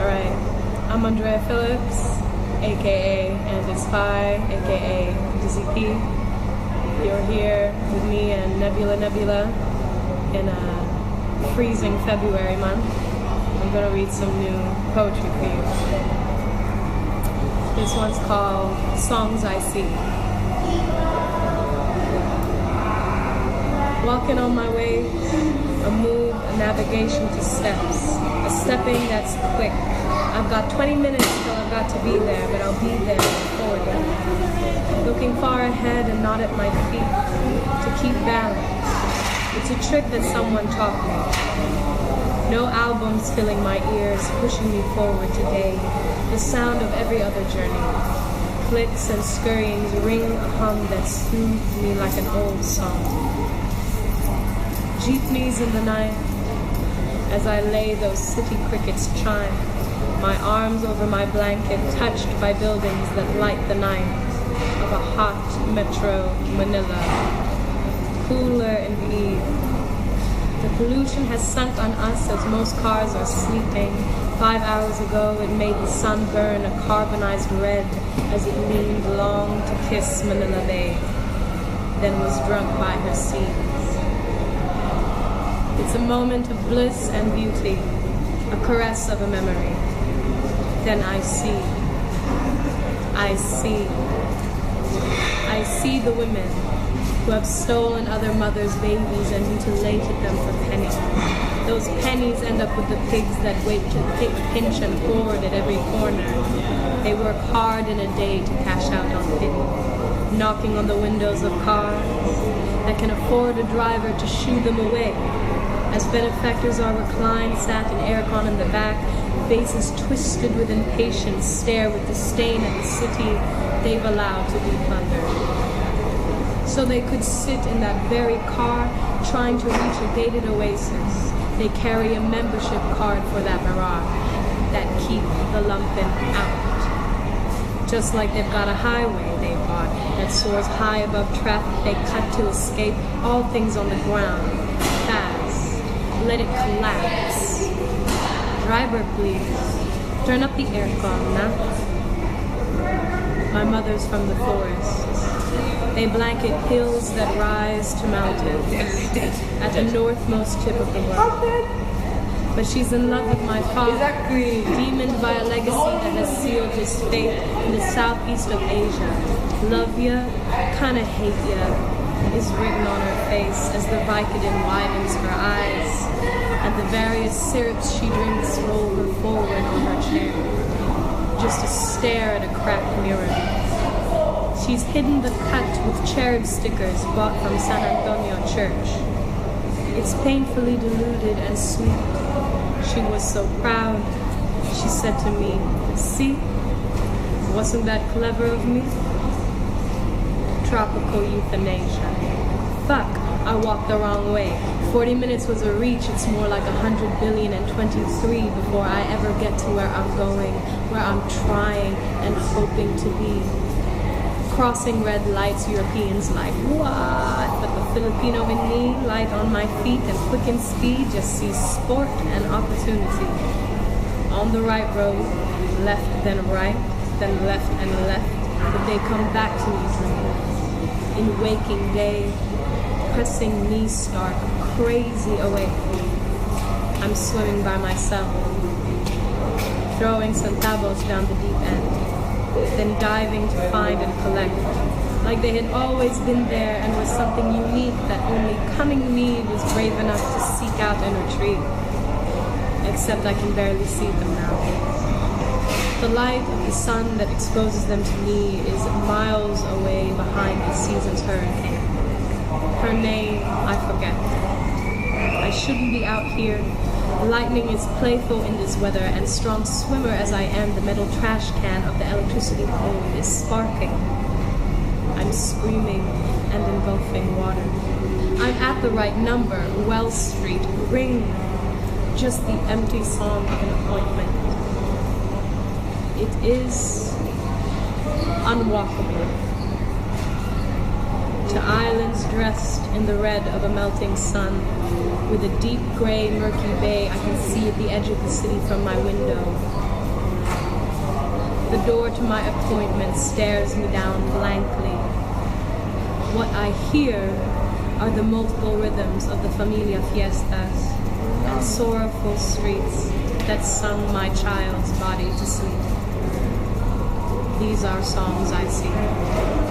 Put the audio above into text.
Alright, I'm Andrea Phillips, aka And It's Pie, aka Dizzy P. You're here with me and Nebula Nebula in a freezing February month. I'm gonna read some new poetry for you. This one's called Songs I See. Walking on my way, a move, a navigation to steps, a stepping that's quick. I've got 20 minutes till I've got to be there, but I'll be there before then. Looking far ahead and not at my feet, to keep balance. It's a trick that someone taught me. No albums filling my ears, pushing me forward today. The sound of every other journey. Clicks and scurryings ring a hum that soothes me like an old song. Jeepneys in the night, as I lay those city crickets chime, my arms over my blanket touched by buildings that light the night of a hot metro Manila. Cooler in the eve. The pollution has sunk on us as most cars are sleeping. 5 hours ago it made the sun burn a carbonized red as it leaned long to kiss Manila Bay, then was drunk by her seas. It's a moment of bliss and beauty, a caress of a memory. Then I see the women who have stolen other mothers' babies and mutilated them for pennies. Those pennies end up with the pigs that wait to pinch and hoard at every corner. They work hard in a day to cash out on pity, knocking on the windows of cars that can afford a driver to shoo them away. As benefactors are reclined, sat in aircon in the back, faces twisted with impatience, stare with disdain at the city they've allowed to be plundered. So they could sit in that very car, trying to reach a gated oasis. They carry a membership card for that mirage, that keep the lumpen out. Just like they've got a highway they bought that soars high above traffic they cut to escape all things on the ground. Let it collapse. Driver, please. Turn up the aircon now. My mother's from the forests. They blanket hills that rise to mountains at the northmost tip of the world. But she's in love with my father, demoned by a legacy that has sealed his fate in the southeast of Asia. Love ya, kinda hate ya, is written on her face as the Vicodin widens her eyes and the various syrups she drinks roll her forward on her chair, just to stare at a cracked mirror. She's hidden the cut with cherub stickers bought from San Antonio Church. It's painfully diluted and sweet. She was so proud. She said to me, "See, wasn't that clever of me?" Tropical euthanasia. Fuck, I walked the wrong way. 40 minutes was a reach, it's more like 100 billion and 23 before I ever get to where I'm going, where I'm trying and hoping to be. Crossing red lights, Europeans like, what? But the Filipino in me, light on my feet and quick in speed, just sees sport and opportunity. On the right road, left then right, then left and left, but they come back to me dreaming. In waking day, pressing me stark, crazy awake. I'm swimming by myself, throwing centavos down the deep end, then diving to find and collect, like they had always been there and was something unique that only cunning me was brave enough to seek out and retrieve. Except I can barely see them now. The light of the sun that exposes them to me is miles away behind the season's hurricane. Her name, I forget. I shouldn't be out here. Lightning is playful in this weather, and strong swimmer as I am, the metal trash can of the electricity pole is sparking. I'm screaming and engulfing water. I'm at the right number, Wells Street, ring. Just the empty song of an appointment. It is unwalkable. To islands dressed in the red of a melting sun, with a deep gray murky bay I can see at the edge of the city from my window. The door to my appointment stares me down blankly. What I hear are the multiple rhythms of the familia fiestas and sorrowful streets that sung my child's body to sleep. These are songs I sing.